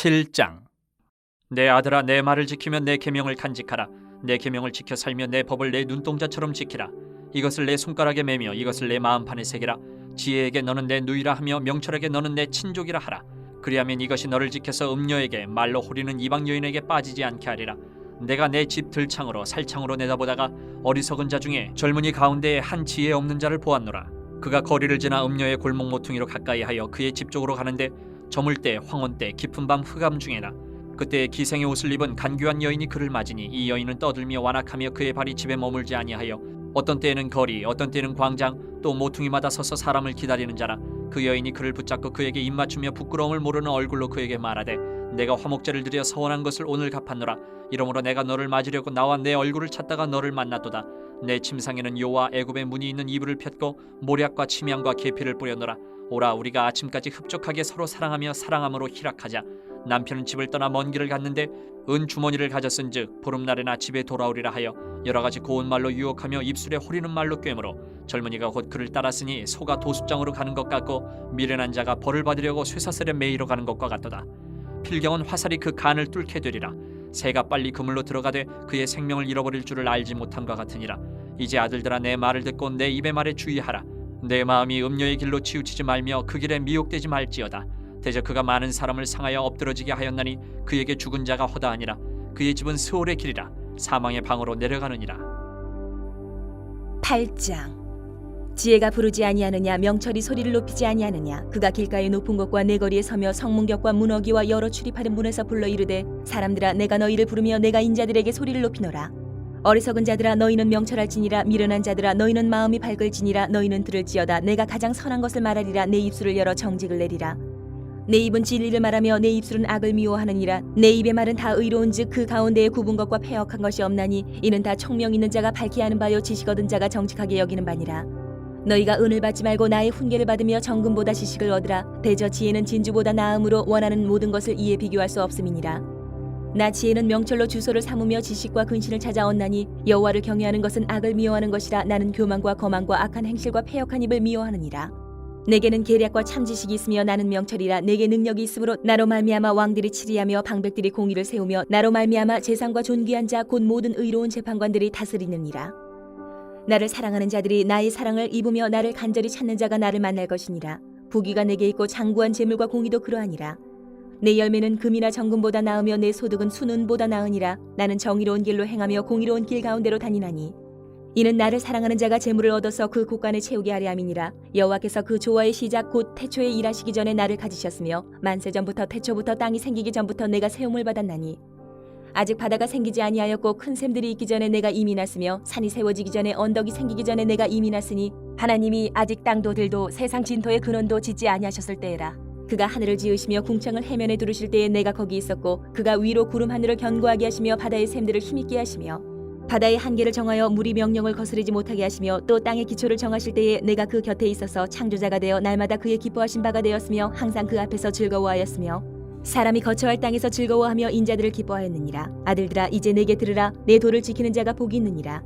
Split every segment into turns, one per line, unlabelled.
7장. 내 아들아, 내 말을 지키며 내 계명을 간직하라. 내 계명을 지켜 살며 내 법을 내 눈동자처럼 지키라. 이것을 내 손가락에 매며 이것을 내 마음판에 새기라. 지혜에게 너는 내 누이라 하며 명철에게 너는 내 친족이라 하라. 그리하면 이것이 너를 지켜서 음녀에게 말로 호리는 이방 여인에게 빠지지 않게 하리라. 내가 내 집 들창으로 살창으로 내다보다가 어리석은 자 중에 젊은이 가운데에 한 지혜 없는 자를 보았노라. 그가 거리를 지나 음녀의 골목 모퉁이로 가까이 하여 그의 집 쪽으로 가는데 저물 때 황혼 때 깊은 밤 흑암 중에나 그때 기생의 옷을 입은 간교한 여인이 그를 맞으니 이 여인은 떠들며 완악하며 그의 발이 집에 머물지 아니하여 어떤 때에는 거리 어떤 때에는 광장 또 모퉁이마다 서서 사람을 기다리는 자라. 그 여인이 그를 붙잡고 그에게 입맞추며 부끄러움을 모르는 얼굴로 그에게 말하되 내가 화목제를 드려 서원한 것을 오늘 갚았노라. 이러므로 내가 너를 맞으려고 나와 내 얼굴을 찾다가 너를 만났도다. 내 침상에는 요와 애굽의 문이 있는 이불을 폈고 모략과 침향과 계피를 뿌렸노라. 오라, 우리가 아침까지 흡족하게 서로 사랑하며 사랑함으로 희락하자. 남편은 집을 떠나 먼 길을 갔는데 은 주머니를 가졌은즉 보름날에나 집에 돌아오리라 하여 여러가지 고운 말로 유혹하며 입술에 호리는 말로 꿰므로 젊은이가 곧 그를 따랐으니 소가 도숫장으로 가는 것 같고 미련한 자가 벌을 받으려고 쇠사슬에 매이러 가는 것과 같도다. 필경은 화살이 그 간을 뚫게 되리라. 새가 빨리 그물로 들어가되 그의 생명을 잃어버릴 줄을 알지 못함과 같으니라. 이제 아들들아, 내 말을 듣고 내 입의 말에 주의하라. 내 마음이 음녀의 길로 치우치지 말며 그 길에 미혹되지 말지어다. 대저 그가 많은 사람을 상하여 엎드러지게 하였나니 그에게 죽은 자가 허다하니라. 그의 집은 스올의 길이라. 사망의 방으로 내려가느니라.
8장. 지혜가 부르지 아니하느냐, 명철이 소리를 높이지 아니하느냐. 그가 길가의 높은 곳과 내거리에 서며 성문격과 문어기와 여러 출입하는 문에서 불러 이르되 사람들아, 내가 너희를 부르며 내가 인자들에게 소리를 높이노라. 어리석은 자들아, 너희는 명철할지니라. 미련한 자들아, 너희는 마음이 밝을지니라. 너희는 들을지어다. 내가 가장 선한 것을 말하리라. 내 입술을 열어 정직을 내리라. 내 입은 진리를 말하며 내 입술은 악을 미워하느니라. 내 입의 말은 다 의로운즉 그 가운데에 굽은 것과 패역한 것이 없나니 이는 다 총명 있는 자가 밝히 하는 바요 지식 얻은 자가 정직하게 여기는 바니라. 너희가 은을 받지 말고 나의 훈계를 받으며 정금보다 지식을 얻으라. 대저 지혜는 진주보다 나음으로 원하는 모든 것을 이에 비교할 수 없음이니라. 나 지혜는 명철로 주소를 삼으며 지식과 근신을 찾아 얻나니 여호와를 경외하는 것은 악을 미워하는 것이라. 나는 교만과 거만과 악한 행실과 패역한 입을 미워하느니라. 내게는 계략과 참 지식이 있으며 나는 명철이라. 내게 능력이 있으므로 나로 말미암아 왕들이 치리하며 방백들이 공의를 세우며 나로 말미암아 재상과 존귀한 자 곧 모든 의로운 재판관들이 다스리느니라. 나를 사랑하는 자들이 나의 사랑을 입으며 나를 간절히 찾는 자가 나를 만날 것이니라. 부귀가 내게 있고 장구한 재물과 공의도 그러하니라. 내 열매는 금이나 정금보다 나으며 내 소득은 순은보다 나으니라. 나는 정의로운 길로 행하며 공의로운 길 가운데로 다니나니 이는 나를 사랑하는 자가 재물을 얻어서 그 곳간에 채우게 하려 함이니라. 여호와께서 그 조화의 시작 곧 태초에 일하시기 전에 나를 가지셨으며 만세 전부터 태초부터 땅이 생기기 전부터 내가 세움을 받았나니 아직 바다가 생기지 아니하였고 큰 샘들이 있기 전에 내가 이미 났으며 산이 세워지기 전에 언덕이 생기기 전에 내가 이미 났으니 하나님이 아직 땅도 들도 세상 진토의 근원도 짓지 아니하셨을 때에라. 그가 하늘을 지으시며 궁창을 해면에 두르실 때에 내가 거기 있었고 그가 위로 구름 하늘을 견고하게 하시며 바다의 샘들을 힘있게 하시며 바다의 한계를 정하여 물이 명령을 거스르지 못하게 하시며 또 땅의 기초를 정하실 때에 내가 그 곁에 있어서 창조자가 되어 날마다 그의 기뻐하신 바가 되었으며 항상 그 앞에서 즐거워하였으며 사람이 거처할 땅에서 즐거워하며 인자들을 기뻐하였느니라. 아들들아, 이제 내게 들으라. 내 도를 지키는 자가 복이 있느니라.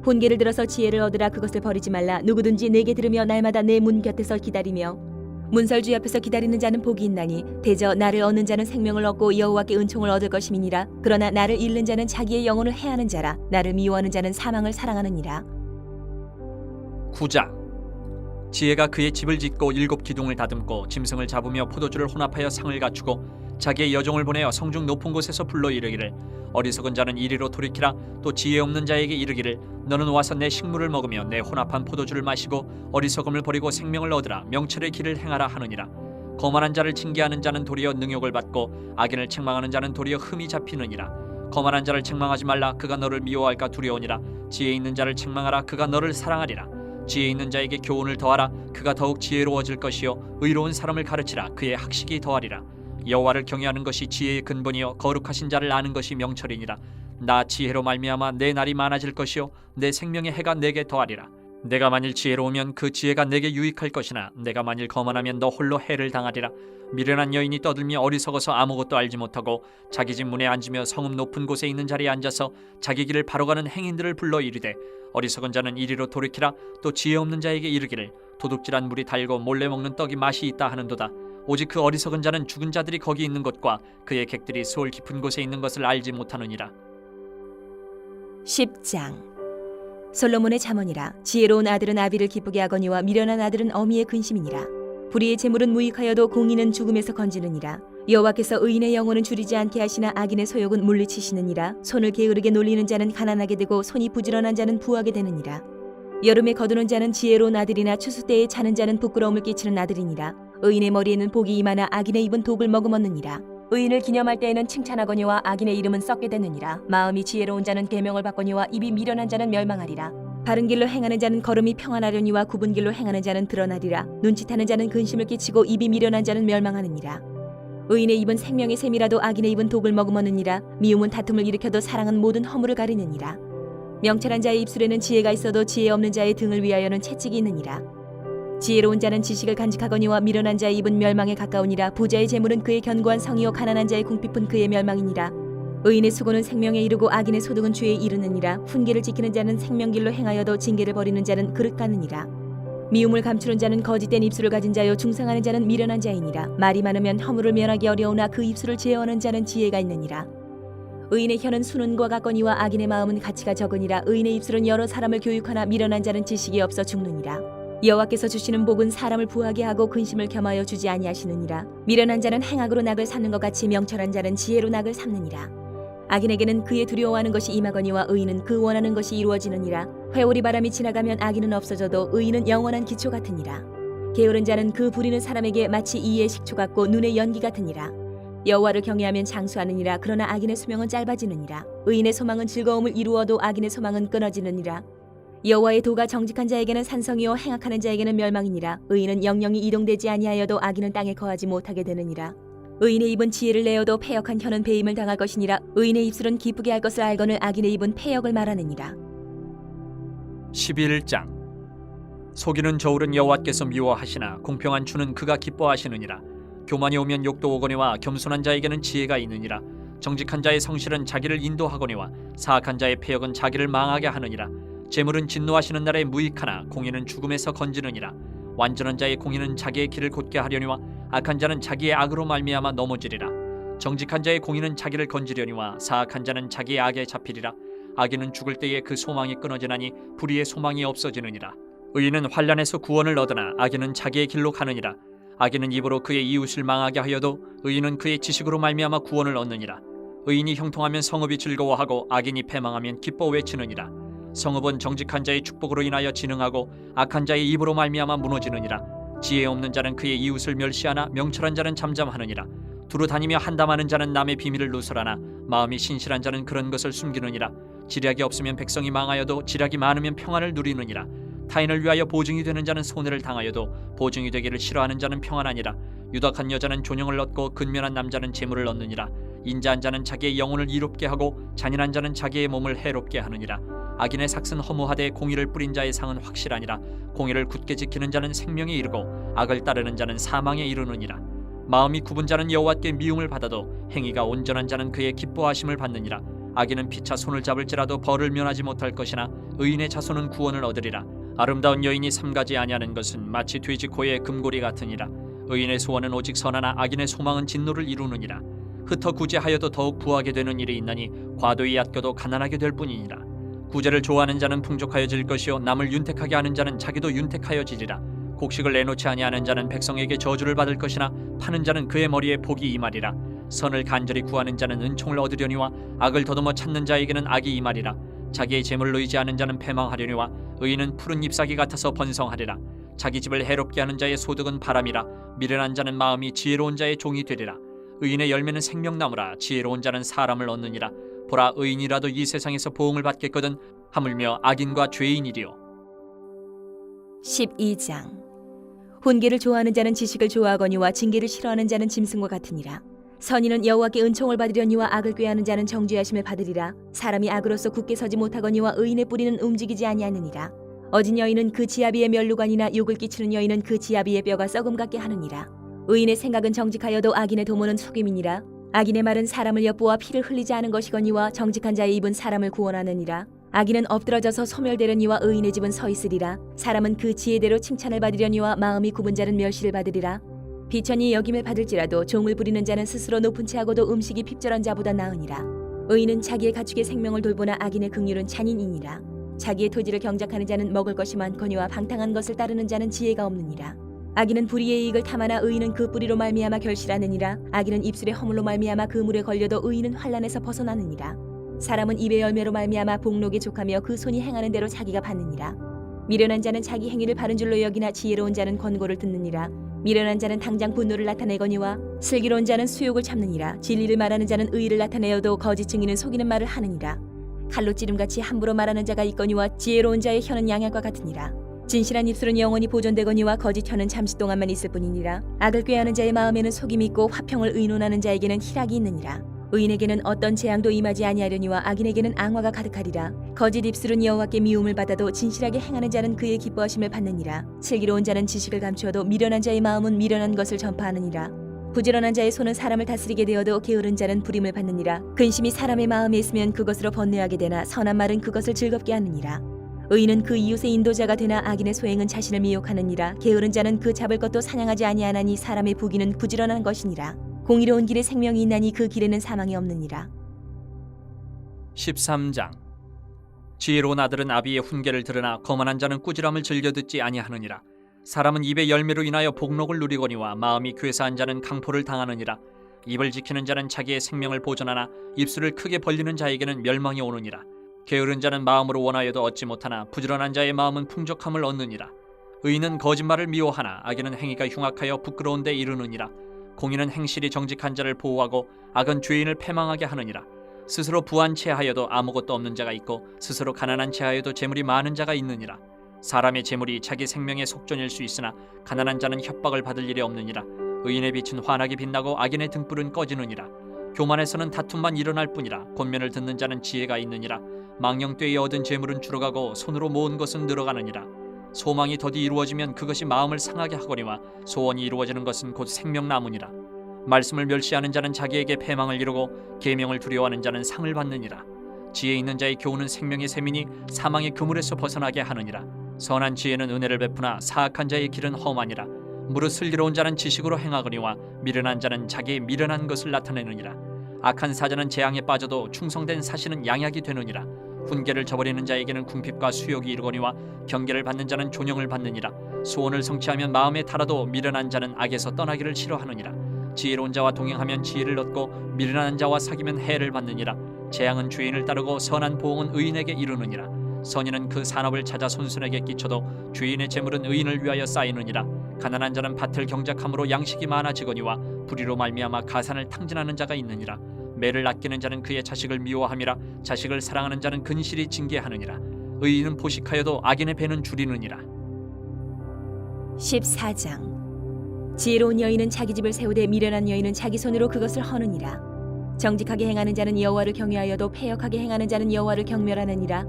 훈계를 들어서 지혜를 얻으라. 그것을 버리지 말라. 누구든지 내게 들으며 날마다 내 문 곁에서 기다리며 문설주 옆에서 기다리는 자는 복이 있나니 대저 나를 얻는 자는 생명을 얻고 여호와께 은총을 얻을 것임이니라. 그러나 나를 잃는 자는 자기의 영혼을 해하는 자라. 나를 미워하는 자는 사망을 사랑하느니라.
9장. 지혜가 그의 집을 짓고 7 기둥을 다듬고 짐승을 잡으며 포도주를 혼합하여 상을 갖추고 자기의 여종을 보내어 성중 높은 곳에서 불러 이르기를 어리석은 자는 이리로 돌이키라. 또 지혜 없는 자에게 이르기를 너는 와서 내 식물을 먹으며 내 혼합한 포도주를 마시고 어리석음을 버리고 생명을 얻으라. 명철의 길을 행하라 하느니라. 거만한 자를 징계하는 자는 도리어 능욕을 받고 악인을 책망하는 자는 도리어 흠이 잡히느니라. 거만한 자를 책망하지 말라. 그가 너를 미워할까 두려우니라. 지혜 있는 자를 책망하라. 그가 너를 사랑하리라. 지혜 있는 자에게 교훈을 더하라. 그가 더욱 지혜로워질 것이요 의로운 사람을 가르치라. 그의 학식이 더하리라. 여호와를 경외하는 것이 지혜의 근본이요 거룩하신 자를 아는 것이 명철이니라. 나 지혜로 말미암아 내 날이 많아질 것이요 내 생명의 해가 내게 더하리라. 내가 만일 지혜로우면 그 지혜가 내게 유익할 것이나 내가 만일 거만하면 너 홀로 해를 당하리라. 미련한 여인이 떠들며 어리석어서 아무것도 알지 못하고 자기 집 문에 앉으며 성읍 높은 곳에 있는 자리에 앉아서 자기 길을 바로 가는 행인들을 불러 이르되 어리석은 자는 이리로 돌이키라. 또 지혜 없는 자에게 이르기를 도둑질한 물이 달고 몰래 먹는 떡이 맛이 있다 하는도다. 오직 그 어리석은 자는 죽은 자들이 거기 있는 곳과 그의 객들이 수월 깊은 곳에 있는 것을 알지 못하느니라.
10장. 솔로몬의 잠언이라. 지혜로운 아들은 아비를 기쁘게 하거니와 미련한 아들은 어미의 근심이니라. 불의의 재물은 무익하여도 공의는 죽음에서 건지느니라. 여호와께서 의인의 영혼은 줄이지 않게 하시나 악인의 소욕은 물리치시느니라. 손을 게으르게 놀리는 자는 가난하게 되고 손이 부지런한 자는 부하게 되느니라. 여름에 거두는 자는 지혜로운 아들이나 추수 때에 자는 자는 부끄러움을 끼치는 아들이니라. 의인의 머리에는 복이 임하나 악인의 입은 독을 머금었느니라. 의인을 기념할 때에는 칭찬하거니와 악인의 이름은 썩게 되느니라. 마음이 지혜로운 자는 계명을 받거니와 입이 미련한 자는 멸망하리라. 바른 길로 행하는 자는 걸음이 평안하려니와 굽은 길로 행하는 자는 드러나리라. 눈짓하는 자는 근심을 끼치고 입이 미련한 자는 멸망하느니라. 의인의 입은 생명의 샘이라도 악인의 입은 독을 머금었느니라. 미움은 다툼을 일으켜도 사랑은 모든 허물을 가리느니라. 명철한 자의 입술에는 지혜가 있어도 지혜 없는 자의 등을 위하여는 채찍이 있느니라. 지혜로운 자는 지식을 간직하거니와 미련한 자의 입은 멸망에 가까우니라. 부자의 재물은 그의 견고한 성이요 가난한 자의 궁핍은 그의 멸망이니라. 의인의 수고는 생명에 이르고 악인의 소득은 죄에 이르느니라. 훈계를 지키는 자는 생명길로 행하여도 징계를 버리는 자는 그릇 가느니라. 미움을 감추는 자는 거짓된 입술을 가진 자요 중상하는 자는 미련한 자이니라. 말이 많으면 허물을 면하기 어려우나 그 입술을 제어하는 자는 지혜가 있느니라. 의인의 혀는 수는과 같거니와 악인의 마음은 가치가 적으니라. 의인의 입술은 여러 사람을 교육하나 미련한 자는 지식이 없어 죽느니라. 여호와께서 주시는 복은 사람을 부하게 하고 근심을 겸하여 주지 아니하시느니라. 미련한 자는 행악으로 낙을 삼는 것 같이 명철한 자는 지혜로 낙을 삼느니라. 악인에게는 그의 두려워하는 것이 임하거니와 의인은 그 원하는 것이 이루어지느니라. 회오리 바람이 지나가면 악인은 없어져도 의인은 영원한 기초 같으니라. 게으른 자는 그 부리는 사람에게 마치 이의 식초 같고 눈의 연기 같으니라. 여호와를 경외하면 장수하느니라. 그러나 악인의 수명은 짧아지느니라. 의인의 소망은 즐거움을 이루어도 악인의 소망은 끊어지느니라. 여호와의 도가 정직한 자에게는 산성이요 행악하는 자에게는 멸망이니라. 의인은 영영이 이동되지 아니하여도 악인은 땅에 거하지 못하게 되느니라. 의인의 입은 지혜를 내어도 패역한 혀는 배임을 당할 것이니라. 의인의 입술은 기쁘게 할 것을 알거늘 악인의 입은 패역을 말하느니라.
11장. 속이는 저울은 여호와께서 미워하시나 공평한 주는 그가 기뻐하시느니라. 교만이 오면 욕도 오거니와 겸손한 자에게는 지혜가 있느니라. 정직한 자의 성실은 자기를 인도하거니와 사악한 자의 패역은 자기를 망하게 하느니라. 재물은 진노하시는 날에 무익하나 공의는 죽음에서 건지느니라. 완전한 자의 공의는 자기의 길을 곧게 하려니와 악한 자는 자기의 악으로 말미암아 넘어지리라. 정직한 자의 공의는 자기를 건지려니와 사악한 자는 자기의 악에 잡히리라. 악인은 죽을 때에 그 소망이 끊어지나니 불의의 소망이 없어지느니라. 의인은 환난에서 구원을 얻으나 악인은 자기의 길로 가느니라. 악인은 입으로 그의 이웃을 망하게 하여도 의인은 그의 지식으로 말미암아 구원을 얻느니라. 의인이 형통하면 성읍이 즐거워하고 악인이 패망하면 기뻐 외치느니라. 성읍은 정직한 자의 축복으로 인하여 진흥하고 악한 자의 입으로 말미암아 무너지느니라. 지혜 없는 자는 그의 이웃을 멸시하나 명철한 자는 잠잠하느니라. 두루 다니며 한담하는 자는 남의 비밀을 누설하나 마음이 신실한 자는 그런 것을 숨기느니라. 지략이 없으면 백성이 망하여도 지략이 많으면 평안을 누리느니라. 타인을 위하여 보증이 되는 자는 손해를 당하여도 보증이 되기를 싫어하는 자는 평안하니라. 유덕한 여자는 존영을 얻고 근면한 남자는 재물을 얻느니라. 인자한 자는 자기의 영혼을 이롭게 하고 잔인한 자는 자기의 몸을 해롭게 하느니라. 악인의 삭은 허무하되 공의를 뿌린 자의 상은 확실하니라. 공의를 굳게 지키는 자는 생명에 이르고 악을 따르는 자는 사망에 이르느니라. 마음이 굽은 자는 여호와께 미움을 받아도 행위가 온전한 자는 그의 기뻐하심을 받느니라. 악인은 피차 손을 잡을지라도 벌을 면하지 못할 것이나 의인의 자손은 구원을 얻으리라. 아름다운 여인이 삼가지 아니하는 것은 마치 돼지 코의 금고리 같으니라. 의인의 소원은 오직 선하나 악인의 소망은 진노를 이루느니라. 흩어 구제하여도 더욱 부하게 되는 일이 있나니 과도히 얕겨도 가난하게 될 뿐이니라. 구제를 좋아하는 자는 풍족하여질 것이요 남을 윤택하게 하는 자는 자기도 윤택하여지리라. 곡식을 내놓지 아니하는 자는 백성에게 저주를 받을 것이나 파는 자는 그의 머리에 복이 임하리라. 선을 간절히 구하는 자는 은총을 얻으려니와 악을 더듬어 찾는 자에게는 악이 임하리라. 자기의 재물로 의지하는 자는 패망하려니와 의인은 푸른 잎사귀 같아서 번성하리라. 자기 집을 해롭게 하는 자의 소득은 바람이라. 미련한 자는 마음이 지혜로운 자의 종이 되리라. 의인의 열매는 생명나무라. 지혜로운 자는 사람을 얻느니라. 보라, 의인이라도 이 세상에서 보응을 받겠거든 하물며 악인과 죄인이리요.
12장. 훈계를 좋아하는 자는 지식을 좋아하거니와 징계를 싫어하는 자는 짐승과 같으니라. 선인은 여호와께 은총을 받으려니와 악을 꾀하는 자는 정죄하심을 받으리라. 사람이 악으로서 굳게 서지 못하거니와 의인의 뿌리는 움직이지 아니하느니라. 어진 여인은 그 지아비의 멸루관이나 욕을 끼치는 여인은 그 지아비의 뼈가 썩음 같게 하느니라. 의인의 생각은 정직하여도 악인의 도모는 속임이니라. 악인의 말은 사람을 엿보아 피를 흘리지 않은 것이거니와 정직한 자의 입은 사람을 구원하느니라. 악인은 엎드러져서 소멸되려니와 의인의 집은 서 있으리라. 사람은 그 지혜대로 칭찬을 받으려니와 마음이 굽은 자는 멸시를 받으리라. 비천이 여김을 받을지라도 종을 부리는 자는 스스로 높은 채하고도 음식이 핍절한 자보다 나으니라. 의인은 자기의 가축의 생명을 돌보나 악인의 긍휼은 잔인이니라. 자기의 토지를 경작하는 자는 먹을 것이 많거니와 방탕한 것을 따르는 자는 지혜가 없느니라. 악인은 불의의 이익을 탐하나 의인은 그 뿌리로 말미암아 결실하느니라. 악인은 입술의 허물로 말미암아 그 물에 걸려도 의인은 환난에서 벗어나느니라. 사람은 입의 열매로 말미암아 복록에 족하며 그 손이 행하는 대로 자기가 받느니라. 미련한 자는 자기 행위를 바른 줄로 여기나 지혜로운 자는 권고를 듣느니라. 미련한 자는 당장 분노를 나타내거니와 슬기로운 자는 수욕을 참느니라. 진리를 말하는 자는 의의를 나타내어도 거짓 증인은 속이는 말을 하느니라. 칼로 찌름같이 함부로 말하는 자가 있거니와 지혜로운 자의 혀는 양약과 같으니라. 진실한 입술은 영원히 보존되거니와 거짓 혀는 잠시 동안만 있을 뿐이니라. 악을 꾀하는 자의 마음에는 속임이 있고 화평을 의논하는 자에게는 희락이 있느니라. 의인에게는 어떤 재앙도 임하지 아니하려니와 악인에게는 앙화가 가득하리라. 거짓 입술은 여호와께 미움을 받아도 진실하게 행하는 자는 그의 기뻐하심을 받느니라. 슬기로운 자는 지식을 감추어도 미련한 자의 마음은 미련한 것을 전파하느니라. 부지런한 자의 손은 사람을 다스리게 되어도 게으른 자는 부림을 받느니라. 근심이 사람의 마음에 있으면 그것으로 번뇌하게 되나 선한 말은 그것을 즐겁게 하느니라. 의인은 그 이웃의 인도자가 되나 악인의 소행은 자신을 미혹하느니라. 게으른 자는 그 잡을 것도 사냥하지 아니하나니 사람의 부귀는 부지런한 것이니라. 공의로운 길에 생명이 있나니 그 길에는 사망이 없느니라.
13장. 지혜로운 아들은 아비의 훈계를 들으나 거만한 자는 꾸지람을 즐겨 듣지 아니하느니라. 사람은 입의 열매로 인하여 복록을 누리거니와 마음이 괴사한 자는 강포를 당하느니라. 입을 지키는 자는 자기의 생명을 보존하나 입술을 크게 벌리는 자에게는 멸망이 오느니라. 게으른 자는 마음으로 원하여도 얻지 못하나 부지런한 자의 마음은 풍족함을 얻느니라. 의인은 거짓말을 미워하나 악인은 행위가 흉악하여 부끄러운 데 이르느니라. 공의는 행실이 정직한 자를 보호하고 악은 죄인을 패망하게 하느니라. 스스로 부한 채하여도 아무것도 없는 자가 있고 스스로 가난한 채하여도 재물이 많은 자가 있느니라. 사람의 재물이 자기 생명의 속전일 수 있으나 가난한 자는 협박을 받을 일이 없느니라. 의인의 빛은 환하게 빛나고 악인의 등불은 꺼지느니라. 교만에서는 다툼만 일어날 뿐이라. 권면을 듣는 자는 지혜가 있느니라. 망령되이 얻은 재물은 줄어가고 손으로 모은 것은 늘어가느니라. 소망이 더디 이루어지면 그것이 마음을 상하게 하거니와 소원이 이루어지는 것은 곧 생명나무니라. 말씀을 멸시하는 자는 자기에게 패망을 이루고 계명을 두려워하는 자는 상을 받느니라. 지혜 있는 자의 교훈은 생명의 셈이니 사망의 그물에서 벗어나게 하느니라. 선한 지혜는 은혜를 베푸나 사악한 자의 길은 험하니라. 무릇 슬기로운 자는 지식으로 행하거니와 미련한 자는 자기의 미련한 것을 나타내느니라. 악한 사자는 재앙에 빠져도 충성된 사신은 양약이 되느니라. 훈계를 저버리는 자에게는 궁핍과 수욕이 이르거니와 경계를 받는 자는 존영을 받느니라. 소원을 성취하면 마음에 달아도 미련한 자는 악에서 떠나기를 싫어하느니라. 지혜로운 자와 동행하면 지혜를 얻고 미련한 자와 사귀면 해를 받느니라. 재앙은 죄인을 따르고 선한 보응은 의인에게 이르느니라. 선인은 그 산업을 찾아 손순에게 끼쳐도 죄인의 재물은 의인을 위하여 쌓이느니라. 가난한 자는 밭을 경작함으로 양식이 많아지거니와 불의로 말미암아 가산을 탕진하는 자가 있느니라. 매를 아끼는 자는 그의 자식을 미워함이라. 자식을 사랑하는 자는 근실이 징계하느니라. 의인은 포식하여도 악인의 배는 줄이느니라.
14장. 지혜로운 여인은 자기 집을 세우되 미련한 여인은 자기 손으로 그것을 허느니라. 정직하게 행하는 자는 여호와를 경외하여도 패역하게 행하는 자는 여호와를 경멸하느니라.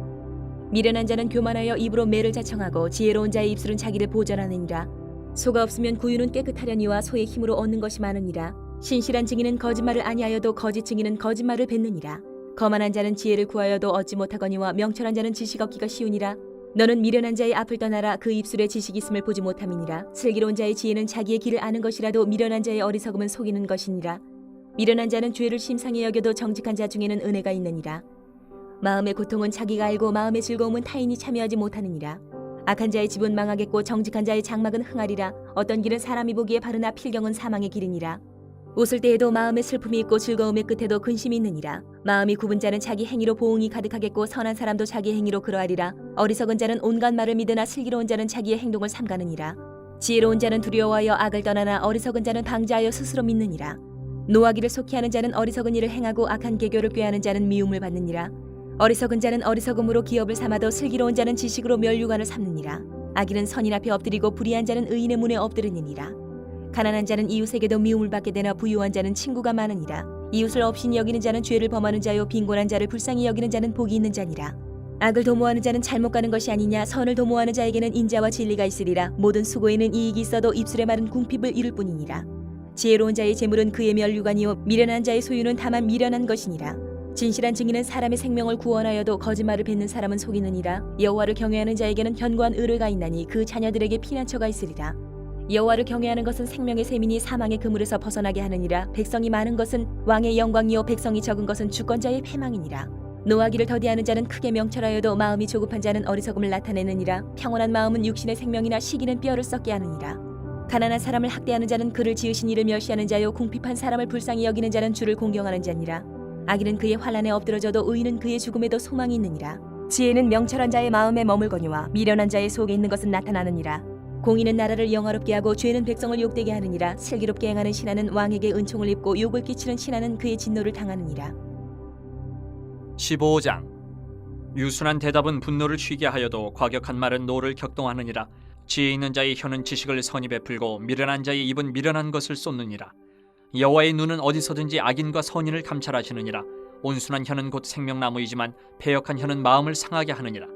미련한 자는 교만하여 입으로 매를 자청하고 지혜로운 자의 입술은 자기를 보전하느니라. 소가 없으면 구유는 깨끗하려니와 소의 힘으로 얻는 것이 많으니라. 신실한 증인은 거짓말을 아니하여도 거짓 증인은 거짓말을 뱉느니라. 거만한 자는 지혜를 구하여도 얻지 못하거니와 명철한 자는 지식 얻기가 쉬우니라. 너는 미련한 자의 앞을 떠나라. 그 입술에 지식이 있음을 보지 못함이니라. 슬기로운 자의 지혜는 자기의 길을 아는 것이라도 미련한 자의 어리석음은 속이는 것이니라. 미련한 자는 죄를 심상히 여겨도 정직한 자 중에는 은혜가 있느니라. 마음의 고통은 자기가 알고 마음의 즐거움은 타인이 참여하지 못하느니라. 악한 자의 집은 망하겠고 정직한 자의 장막은 흥하리라. 어떤 길은 사람이 보기에 바르나 필경은 사망의 길이니라. 웃을 때에도 마음에 슬픔이 있고 즐거움의 끝에도 근심이 있느니라. 마음이 굽은 자는 자기 행위로 보응이 가득하겠고 선한 사람도 자기 행위로 그러하리라. 어리석은 자는 온갖 말을 믿으나 슬기로운 자는 자기의 행동을 삼가느니라. 지혜로운 자는 두려워하여 악을 떠나나 어리석은 자는 방자하여 스스로 믿느니라. 노하기를 속히 하는 자는 어리석은 일을 행하고 악한 계교를 꾀하는 자는 미움을 받느니라. 어리석은 자는 어리석음으로 기업을 삼아도 슬기로운 자는 지식으로 멸류관을 삼느니라. 악인은 선인 앞에 엎드리고 불의한 자는 의인의 문에 엎드리느니라. 가난한 자는 이웃에게도 미움을 받게 되나 부유한 자는 친구가 많으니라. 이웃을 업신 여기는 자는 죄를 범하는 자요 빈곤한 자를 불쌍히 여기는 자는 복이 있는 자니라. 악을 도모하는 자는 잘못 가는 것이 아니냐. 선을 도모하는 자에게는 인자와 진리가 있으리라. 모든 수고에는 이익이 있어도 입술의 말은 궁핍을 이룰 뿐이니라. 지혜로운 자의 재물은 그의 멸류관이요 미련한 자의 소유는 다만 미련한 것이니라. 진실한 증인은 사람의 생명을 구원하여도 거짓말을 뱉는 사람은 속이느니라. 여호와를 경외하는 자에게는 견고한 의뢰가 있나니 그 자녀들에게 피난처가 있으리라. 여호와를 경외하는 것은 생명의 셈이니 사망의 그물에서 벗어나게 하느니라. 백성이 많은 것은 왕의 영광이요 백성이 적은 것은 주권자의 패망이니라. 노하기를 더디하는 자는 크게 명철하여도 마음이 조급한 자는 어리석음을 나타내느니라. 평온한 마음은 육신의 생명이나 시기는 뼈를 썩게 하느니라. 가난한 사람을 학대하는 자는 그를 지으신 이를 멸시하는 자요 궁핍한 사람을 불쌍히 여기는 자는 주를 공경하는 자니라. 악인은 그의 환난에 엎드러져도 의인은 그의 죽음에도 소망이 있느니라. 지혜는 명철한 자의 마음에 머물거니와 미련한 자의 속에 있는 것은 나타나느니라. 공의는 나라를 영화롭게 하고 죄는 백성을 욕되게 하느니라. 슬기롭게 행하는 신하는 왕에게 은총을 입고 욕을 끼치는 신하는 그의 진노를 당하느니라.
15장. 유순한 대답은 분노를 쉬게 하여도 과격한 말은 노를 격동하느니라. 지혜 있는 자의 혀는 지식을 선히 베풀고 미련한 자의 입은 미련한 것을 쏟느니라. 여호와의 눈은 어디서든지 악인과 선인을 감찰하시느니라. 온순한 혀는 곧 생명나무이지만 패역한 혀는 마음을 상하게 하느니라.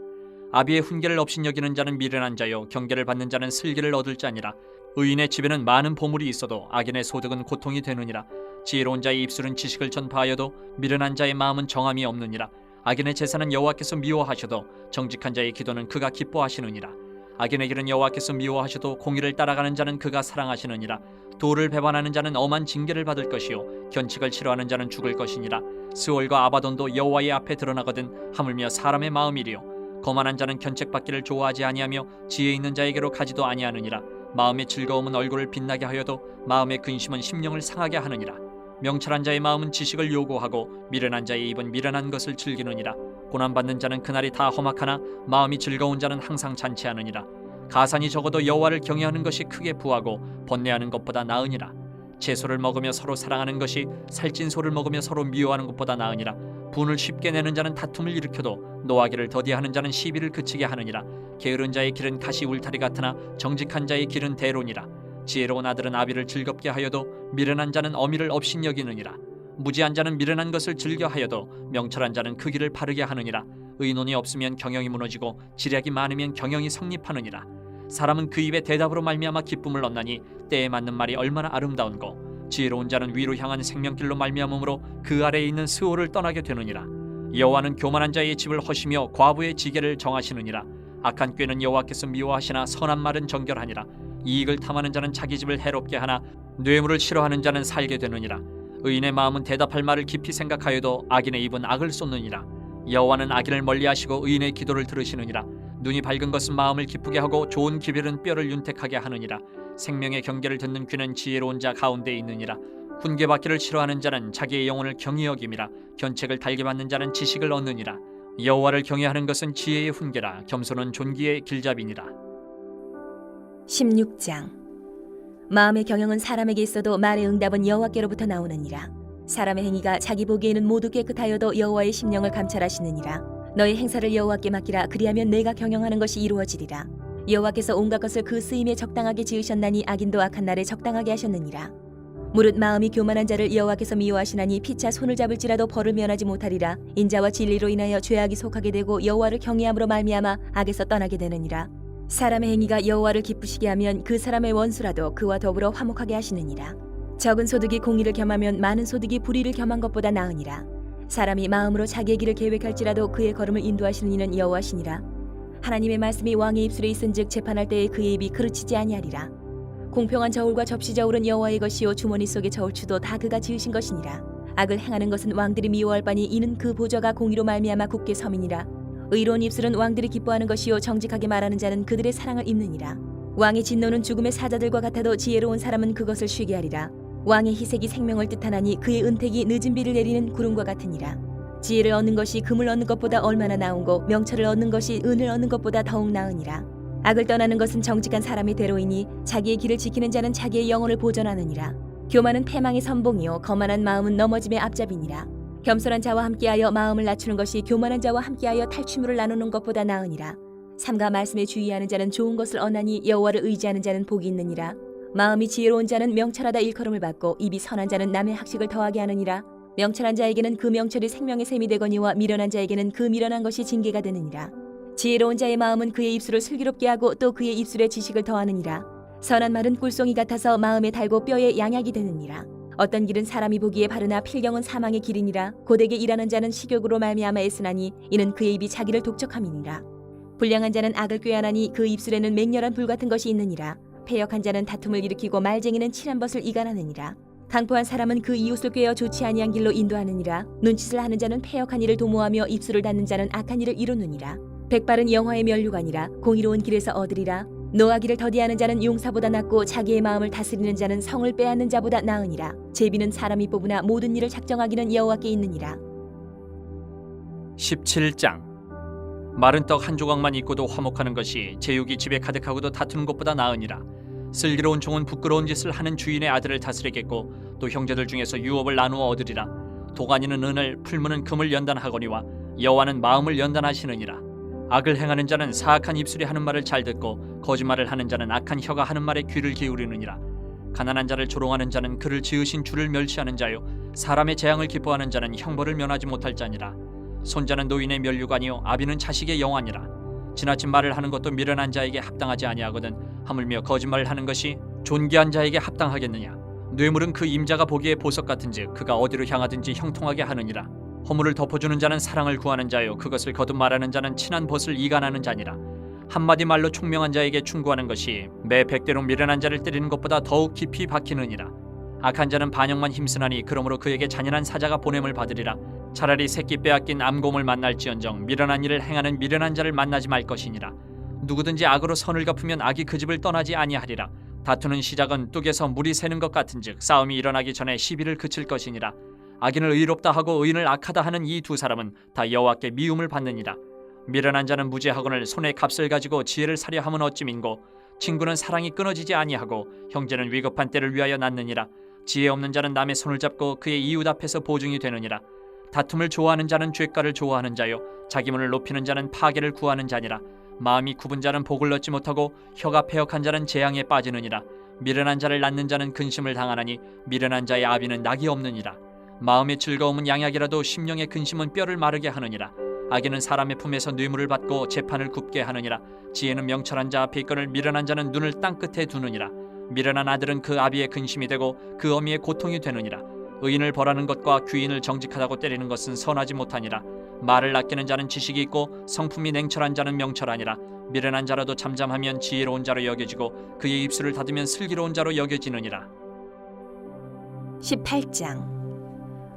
아비의 훈계를 업신여기는 자는 미련한 자요 경계를 받는 자는 슬기를 얻을 자니라. 의인의 집에는 많은 보물이 있어도 악인의 소득은 고통이 되느니라. 지혜로운 자의 입술은 지식을 전파하여도 미련한 자의 마음은 정함이 없느니라. 악인의 제사는 여호와께서 미워하셔도 정직한 자의 기도는 그가 기뻐하시느니라. 악인의 길은 여호와께서 미워하셔도 공의를 따라가는 자는 그가 사랑하시느니라. 도를 배반하는 자는 엄한 징계를 받을 것이요 견칙을 싫어하는 자는 죽을 것이니라. 스올과 아바돈도 여호와의 앞에 드러나거든 하물며 사람의 마음이리요. 거만한 자는 견책받기를 좋아하지 아니하며 지혜 있는 자에게로 가지도 아니하느니라. 마음의 즐거움은 얼굴을 빛나게 하여도 마음의 근심은 심령을 상하게 하느니라. 명철한 자의 마음은 지식을 요구하고 미련한 자의 입은 미련한 것을 즐기느니라. 고난받는 자는 그날이 다 험악하나 마음이 즐거운 자는 항상 잔치하느니라. 가산이 적어도 여호와를 경외하는 것이 크게 부하고 번뇌하는 것보다 나으니라. 채소를 먹으며 서로 사랑하는 것이 살찐 소를 먹으며 서로 미워하는 것보다 나으니라. 분을 쉽게 내는 자는 다툼을 일으켜도 노하기를 더디하는 자는 시비를 그치게 하느니라. 게으른 자의 길은 가시 울타리 같으나 정직한 자의 길은 대로니라. 지혜로운 아들은 아비를 즐겁게 하여도 미련한 자는 어미를 업신여기느니라. 무지한 자는 미련한 것을 즐겨 하여도 명철한 자는 그 길을 바르게 하느니라. 의논이 없으면 경영이 무너지고 지략이 많으면 경영이 성립하느니라. 사람은 그 입의 대답으로 말미암아 기쁨을 얻나니 때에 맞는 말이 얼마나 아름다운고. 지혜로운 자는 위로 향한 생명길로 말미암음으로 그 아래에 있는 스올을 떠나게 되느니라. 여호와는 교만한 자의 집을 허시며 과부의 지게를 정하시느니라. 악한 꾀는 여호와께서 미워하시나 선한 말은 정결하니라. 이익을 탐하는 자는 자기 집을 해롭게 하나 뇌물을 싫어하는 자는 살게 되느니라. 의인의 마음은 대답할 말을 깊이 생각하여도 악인의 입은 악을 쏟느니라. 여호와는 악인을 멀리하시고 의인의 기도를 들으시느니라. 눈이 밝은 것은 마음을 기쁘게 하고 좋은 기별은 뼈를 윤택하게 하느니라. 생명의 경계를 듣는 귀는 지혜로운 자 가운데 있느니라. 훈계받기를 싫어하는 자는 자기의 영혼을 경히 여김이라. 견책을 달게 받는 자는 지식을 얻느니라. 여호와를 경외하는 것은 지혜의 훈계라. 겸손은 존귀의 길잡이니라.
16장. 마음의 경영은 사람에게 있어도 말의 응답은 여호와께로부터 나오느니라. 사람의 행위가 자기 보기에는 모두 깨끗하여도 여호와의 심령을 감찰하시느니라. 너의 행사를 여호와께 맡기라. 그리하면 내가 경영하는 것이 이루어지리라. 여호와께서 온갖 것을 그 쓰임에 적당하게 지으셨나니 악인도 악한 날에 적당하게 하셨느니라. 무릇 마음이 교만한 자를 여호와께서 미워하시나니 피차 손을 잡을지라도 벌을 면하지 못하리라. 인자와 진리로 인하여 죄악이 속하게 되고 여호와를 경외함으로 말미암아 악에서 떠나게 되느니라. 사람의 행위가 여호와를 기쁘시게 하면 그 사람의 원수라도 그와 더불어 화목하게 하시느니라. 적은 소득이 공의를 겸하면 많은 소득이 불의를 겸한 것보다 나으니라. 사람이 마음으로 자기의 길을 계획할지라도 그의 걸음을 인도하시는 이는 여호와시니라. 하나님의 말씀이 왕의 입술에 있은즉 재판할 때에 그의 입이 그르치지 아니하리라. 공평한 저울과 접시 저울은 여호와의 것이요 주머니 속의 저울추도 다 그가 지으신 것이니라. 악을 행하는 것은 왕들이 미워할 바니 이는 그 보좌가 공의로 말미암아 굳게 섬이니라. 의로운 입술은 왕들이 기뻐하는 것이요 정직하게 말하는 자는 그들의 사랑을 입느니라. 왕의 진노는 죽음의 사자들과 같아도 지혜로운 사람은 그것을 쉬게 하리라. 왕의 희색이 생명을 뜻하나니 그의 은택이 늦은 비를 내리는 구름과 같으니라. 지혜를 얻는 것이 금을 얻는 것보다 얼마나 나은고 명철을 얻는 것이 은을 얻는 것보다 더욱 나으니라. 악을 떠나는 것은 정직한 사람의 대로이니 자기의 길을 지키는 자는 자기의 영혼을 보존하느니라. 교만은 패망의 선봉이요 거만한 마음은 넘어짐의 앞잡이니라. 겸손한 자와 함께하여 마음을 낮추는 것이 교만한 자와 함께하여 탈취물을 나누는 것보다 나으니라. 삼가 말씀에 주의하는 자는 좋은 것을 얻나니 여호와를 의지하는 자는 복이 있느니라. 마음이 지혜로운 자는 명철하다 일컬음을 받고 입이 선한 자는 남의 학식을 더하게 하느니라. 명철한 자에게는 그 명철이 생명의 셈이 되거니와 미련한 자에게는 그 미련한 것이 징계가 되느니라. 지혜로운 자의 마음은 그의 입술을 슬기롭게 하고 또 그의 입술에 지식을 더하느니라. 선한 말은 꿀송이 같아서 마음에 달고 뼈에 양약이 되느니라. 어떤 길은 사람이 보기에 바르나 필경은 사망의 길이니라. 고되게 일하는 자는 식욕으로 말미암아 애쓰나니 이는 그의 입이 자기를 독촉함이니라. 불량한 자는 악을 꾀하나니 그 입술에는 맹렬한 불 같은 것이 있느니라. 패역한 자는 다툼을 일으키고 말쟁이는 친한 벗을 이간하느니라. 강포한 사람은 그 이웃을 꾀어 좋지 아니한 길로 인도하느니라. 눈짓을 하는 자는 패역한 일을 도모하며 입술을 닫는 자는 악한 일을 이루느니라. 백발은 영화의 면류관이라 공의로운 길에서 얻으리라. 노하기를 더디하는 자는 용사보다 낫고 자기의 마음을 다스리는 자는 성을 빼앗는 자보다 나으니라. 제비는 사람이 뽑으나 모든 일을 작정하기는 여호와께 있느니라.
17장. 마른 떡 한 조각만 있고도 화목하는 것이 제육이 집에 가득하고도 다투는 것보다 나으니라. 슬기로운 종은 부끄러운 짓을 하는 주인의 아들을 다스리겠고 또 형제들 중에서 유업을 나누어 얻으리라. 도가니는 은을, 풀무는 금을 연단하거니와 여호와는 마음을 연단하시느니라. 악을 행하는 자는 사악한 입술이 하는 말을 잘 듣고 거짓말을 하는 자는 악한 혀가 하는 말에 귀를 기울이느니라. 가난한 자를 조롱하는 자는 그를 지으신 주를 멸시하는 자요 사람의 재앙을 기뻐하는 자는 형벌을 면하지 못할 자니라. 손자는 노인의 면류관이요 아비는 자식의 영화니라. 지나친 말을 하는 것도 미련한 자에게 합당하지 아니하거든 하물며 거짓말을 하는 것이 존귀한 자에게 합당하겠느냐. 뇌물은 그 임자가 보기에 보석 같은즉 그가 어디로 향하든지 형통하게 하느니라. 허물을 덮어주는 자는 사랑을 구하는 자요 그것을 거듭 말하는 자는 친한 벗을 이간하는 자니라. 한마디 말로 총명한 자에게 충고하는 것이 매 100대로 미련한 자를 때리는 것보다 더욱 깊이 박히느니라. 악한 자는 반역만 힘쓰나니 그러므로 그에게 잔인한 사자가 보냄을 받으리라. 차라리 새끼 빼앗긴 암곰을 만날지언정 미련한 일을 행하는 미련한 자를 만나지 말 것이니라. 누구든지 악으로 선을 갚으면 악이 그 집을 떠나지 아니하리라. 다투는 시작은 뚝에서 물이 새는 것 같은즉 싸움이 일어나기 전에 시비를 그칠 것이니라. 악인을 의롭다 하고 의인을 악하다 하는 이 두 사람은 다 여호와께 미움을 받느니라. 미련한 자는 무죄하거늘 손에 값을 가지고 지혜를 사려 함은 어찌민고 친구는 사랑이 끊어지지 아니하고 형제는 위급한 때를 위하여 낳느니라. 지혜 없는 자는 남의 손을 잡고 그의 이웃 앞에서 보증이 되느니라. 다툼을 좋아하는 자는 죄가를 좋아하는 자요 자기 문을 높이는 자는 파괴를 구하는 자니라. 마음이 굽은 자는 복을 얻지 못하고 혀가 패역한 자는 재앙에 빠지느니라. 미련한 자를 낳는 자는 근심을 당하나니 미련한 자의 아비는 낙이 없느니라. 마음의 즐거움은 양약이라도 심령의 근심은 뼈를 마르게 하느니라. 악인은 사람의 품에서 뇌물을 받고 재판을 굽게 하느니라. 지혜는 명철한 자 앞에 있거늘 미련한 자는 눈을 땅 끝에 두느니라. 미련한 아들은 그 아비의 근심이 되고 그 어미의 고통이 되느니라. 의인을 벌하는 것과 귀인을 정직하다고 때리는 것은 선하지 못하니라. 말을 아끼는 자는 지식이 있고 성품이 냉철한 자는 명철하니라. 미련한 자라도 잠잠하면 지혜로운 자로 여겨지고 그의 입술을 닫으면 슬기로운 자로 여겨지느니라.
18장.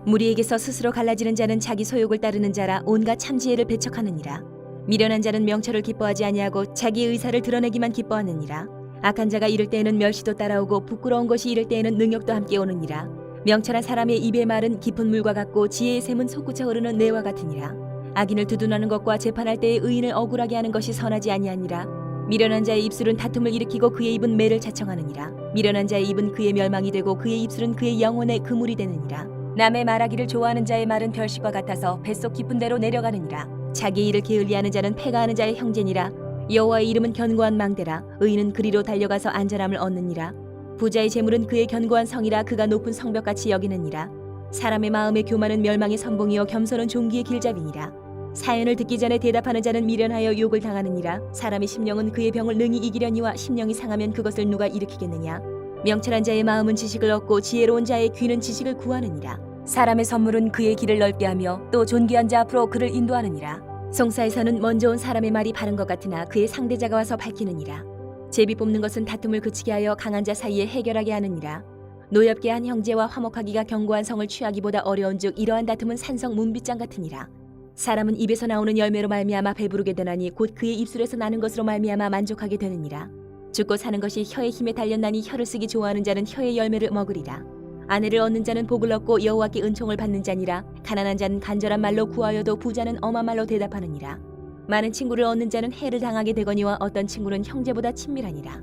무리에게서 스스로 갈라지는 자는 자기 소욕을 따르는 자라 온갖 참지혜를 배척하느니라. 미련한 자는 명철을 기뻐하지 아니하고 자기 의사를 드러내기만 기뻐하느니라. 악한 자가 이를 때에는 멸시도 따라오고 부끄러운 것이 이를 때에는 능욕도 함께 오느니라. 명철한 사람의 입의 말은 깊은 물과 같고 지혜의 샘은 솟구쳐 흐르는 내와 같으니라. 악인을 두둔하는 것과 재판할 때에 의인을 억울하게 하는 것이 선하지 아니하니라. 미련한 자의 입술은 다툼을 일으키고 그의 입은 매를 자청하느니라. 미련한 자의 입은 그의 멸망이 되고 그의 입술은 그의 영혼의 그물이 되느니라. 남의 말하기를 좋아하는 자의 말은 별식과 같아서 뱃속 깊은 데로 내려가느니라. 자기 일을 게을리하는 자는 패가 하는 자의 형제니라. 여호와의 이름은 견고한 망대라. 의인은 그리로 달려가서 안전함을 얻느니라. 부자의 재물은 그의 견고한 성이라 그가 높은 성벽같이 여기느니라. 사람의 마음의 교만은 멸망의 선봉이요 겸손은 종기의 길잡이니라. 사연을 듣기 전에 대답하는 자는 미련하여 욕을 당하느니라. 사람의 심령은 그의 병을 능히 이기려니와 심령이 상하면 그것을 누가 일으키겠느냐. 명철한 자의 마음은 지식을 얻고 지혜로운 자의 귀는 지식을 구하느니라. 사람의 선물은 그의 길을 넓게 하며 또 존귀한 자 앞으로 그를 인도하느니라. 송사에서는 먼저 온 사람의 말이 바른 것 같으나 그의 상대자가 와서 밝히느니라. 제비 뽑는 것은 다툼을 그치게 하여 강한 자 사이에 해결하게 하느니라. 노엽게 한 형제와 화목하기가 견고한 성을 취하기보다 어려운즉 이러한 다툼은 산성 문빗장 같으니라. 사람은 입에서 나오는 열매로 말미암아 배부르게 되나니 곧 그의 입술에서 나는 것으로 말미암아 만족하게 되느니라. 죽고 사는 것이 혀의 힘에 달렸나니 혀를 쓰기 좋아하는 자는 혀의 열매를 먹으리라. 아내를 얻는 자는 복을 얻고 여호와께 은총을 받는 자니라. 가난한 자는 간절한 말로 구하여도 부자는 엄한 말로 대답하느니라. 많은 친구를 얻는 자는 해를 당하게 되거니와 어떤 친구는 형제보다 친밀하니라.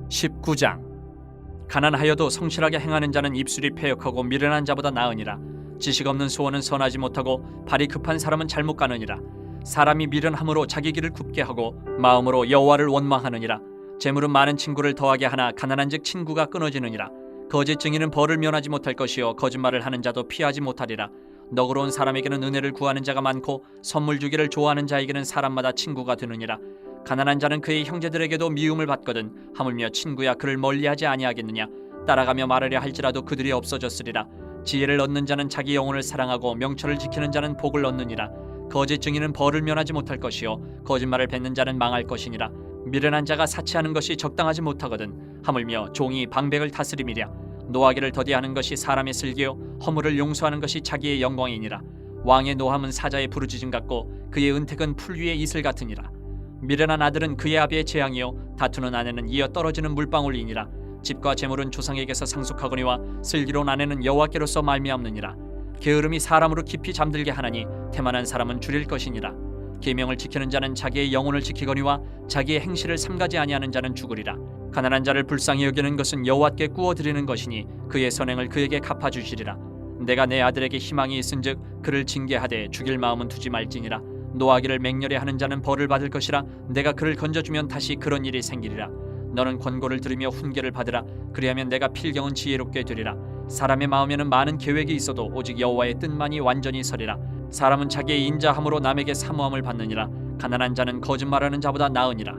19장. 가난하여도 성실하게 행하는 자는 입술이 패역하고 미련한 자보다 나으니라. 지식 없는 소원은 선하지 못하고 발이 급한 사람은 잘못 가느니라. 사람이 미련함으로 자기 길을 굽게 하고 마음으로 여호와를 원망하느니라. 재물은 많은 친구를 더하게 하나 가난한즉 친구가 끊어지느니라. 거짓 증인은 벌을 면하지 못할 것이요 거짓말을 하는 자도 피하지 못하리라. 너그러운 사람에게는 은혜를 구하는 자가 많고 선물 주기를 좋아하는 자에게는 사람마다 친구가 되느니라. 가난한 자는 그의 형제들에게도 미움을 받거든 하물며 친구야 그를 멀리하지 아니하겠느냐. 따라가며 말하려 할지라도 그들이 없어졌으리라. 지혜를 얻는 자는 자기 영혼을 사랑하고 명철을 지키는 자는 복을 얻느니라. 거짓 증인은 벌을 면하지 못할 것이요 거짓말을 뱉는 자는 망할 것이니라. 미련한 자가 사치하는 것이 적당하지 못하거든 하물며 종이 방백을 다스림이랴. 노하기를 더디하는 것이 사람의 슬기요 허물을 용서하는 것이 자기의 영광이니라. 왕의 노함은 사자의 부르짖음 같고 그의 은택은 풀 위의 이슬 같으니라. 미련한 아들은 그의 아비의 재앙이요 다투는 아내는 이어 떨어지는 물방울이니라. 집과 재물은 조상에게서 상속하거니와 슬기로운 아내는 여호와께로서 말미암느니라. 게으름이 사람으로 깊이 잠들게 하나니 태만한 사람은 줄일 것이니라. 계명을 지키는 자는 자기의 영혼을 지키거니와 자기의 행실을 삼가지 아니하는 자는 죽으리라. 가난한 자를 불쌍히 여기는 것은 여호와께 구워드리는 것이니 그의 선행을 그에게 갚아주시리라. 내가 내 아들에게 희망이 있은즉 그를 징계하되 죽일 마음은 두지 말지니라. 노하기를 맹렬히 하는 자는 벌을 받을 것이라. 내가 그를 건져주면 다시 그런 일이 생기리라. 너는 권고를 들으며 훈계를 받으라. 그리하면 내가 필경은 지혜롭게 되리라. 사람의 마음에는 많은 계획이 있어도 오직 여호와의 뜻만이 완전히 서리라. 사람은 자기의 인자함으로 남에게 사모함을 받느니라. 가난한 자는 거짓말하는 자보다 나으니라.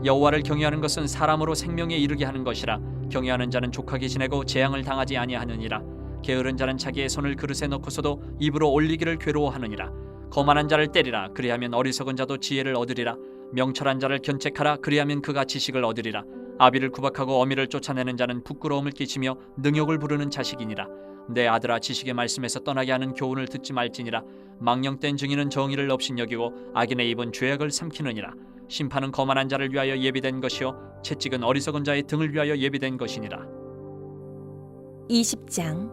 여호와를 경외하는 것은 사람으로 생명에 이르게 하는 것이라. 경외하는 자는 족하게 지내고 재앙을 당하지 아니하느니라. 게으른 자는 자기의 손을 그릇에 넣고서도 입으로 올리기를 괴로워하느니라. 거만한 자를 때리라. 그리하면 어리석은 자도 지혜를 얻으리라. 명철한 자를 견책하라. 그리하면 그가 지식을 얻으리라. 아비를 구박하고 어미를 쫓아내는 자는 부끄러움을 끼치며 능욕을 부르는 자식이니라. 내 아들아, 지식의 말씀에서 떠나게 하는 교훈을 듣지 말지니라. 망령된 증인은 정의를 업신여기고 악인의 입은 죄악을 삼키느니라. 심판은 거만한 자를 위하여 예비된 것이요 채찍은 어리석은 자의 등을 위하여 예비된 것이니라.
20장.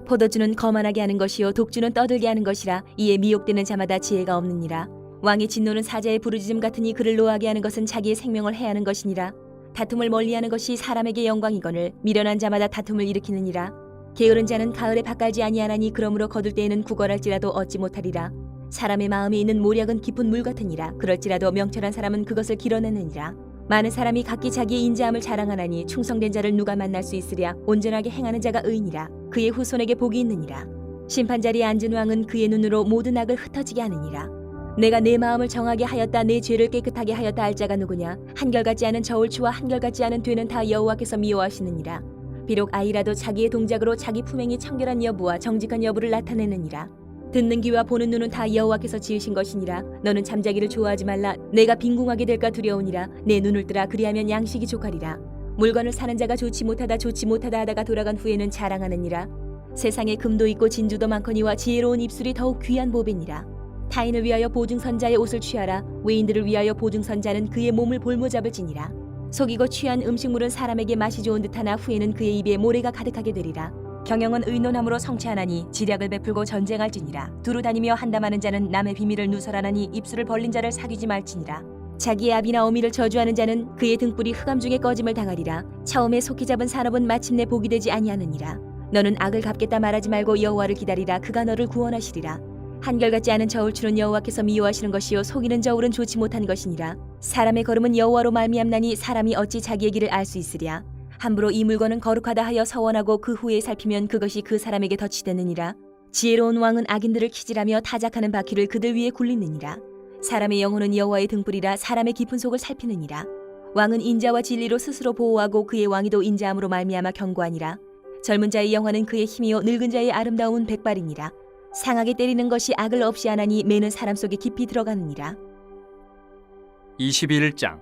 포도주는 거만하게 하는 것이요 독주는 떠들게 하는 것이라. 이에 미혹되는 자마다 지혜가 없느니라. 왕의 진노는 사자의 부르짖음 같으니 그를 노하게 하는 것은 자기의 생명을 해하는 것이니라. 다툼을 멀리하는 것이 사람에게 영광이거늘 미련한 자마다 다툼을 일으키느니라. 게으른 자는 가을에 밭갈지 아니하나니 그러므로 거둘 때에는 구걸할지라도 얻지 못하리라. 사람의 마음에 있는 모략은 깊은 물 같으니라. 그럴지라도 명철한 사람은 그것을 길어내느니라. 많은 사람이 각기 자기의 인자함을 자랑하나니 충성된 자를 누가 만날 수 있으랴. 온전하게 행하는 자가 의인이라. 그의 후손에게 복이 있느니라. 심판자리에 앉은 왕은 그의 눈으로 모든 악을 흩어지게 하느니라. 내가 내 마음을 정하게 하였다. 내 죄를 깨끗하게 하였다 할 자가 누구냐. 한결같지 않은 저울추와 한결같지 않은 되는 다 여호와께서 미워하시느니라. 비록 아이라도 자기의 동작으로 자기 품행이 청결한 여부와 정직한 여부를 나타내느니라. 듣는 귀와 보는 눈은 다 여호와께서 지으신 것이니라. 너는 잠자기를 좋아하지 말라. 내가 빈궁하게 될까 두려우니라. 내 눈을 뜨라. 그리하면 양식이 족하리라. 물건을 사는 자가 좋지 못하다 하다가 돌아간 후에는 자랑하느니라. 세상에 금도 있고 진주도 많거니와 지혜로운 입술이 더욱 귀한 보배니라. 타인을 위하여 보증선자의 옷을 취하라. 외인들을 위하여 보증선자는 그의 몸을 볼모잡을지니라. 속이고 취한 음식물은 사람에게 맛이 좋은 듯하나 후에는 그의 입에 모래가 가득하게 되리라. 경영은 의논함으로 성취하나니 지략을 베풀고 전쟁할지니라. 두루 다니며 한담하는 자는 남의 비밀을 누설하나니 입술을 벌린 자를 사귀지 말지니라. 자기의 아비나 어미를 저주하는 자는 그의 등불이 흑암 중에 꺼짐을 당하리라. 처음에 속히 잡은 산업은 마침내 복이 되지 아니하느니라. 너는 악을 갚겠다 말하지 말고 여호와를 기다리라. 그가 너를 구원하시리라. 한결같지 않은 저울추는 여호와께서 미워하시는 것이요 속이는 저울은 좋지 못한 것이니라. 사람의 걸음은 여호와로 말미암나니 사람이 어찌 자기의 길을 알 수 있으랴. 함부로 이 물건은 거룩하다 하여 서원하고 그 후에 살피면 그것이 그 사람에게 덫이되느니라. 지혜로운 왕은 악인들을 키질하며 타작하는 바퀴를 그들 위에 굴리느니라. 사람의 영혼은 여호와의 등불이라. 사람의 깊은 속을 살피느니라. 왕은 인자와 진리로 스스로 보호하고 그의 왕위도 인자함으로 말미암아 견고하니라. 젊은 자의 영화는 그의 힘이요 늙은 자의 아름다움은 백발이니라. 상하게 때리는 것이 악을 없이 하나니 매는 사람 속에 깊이 들어가느니라.
21장.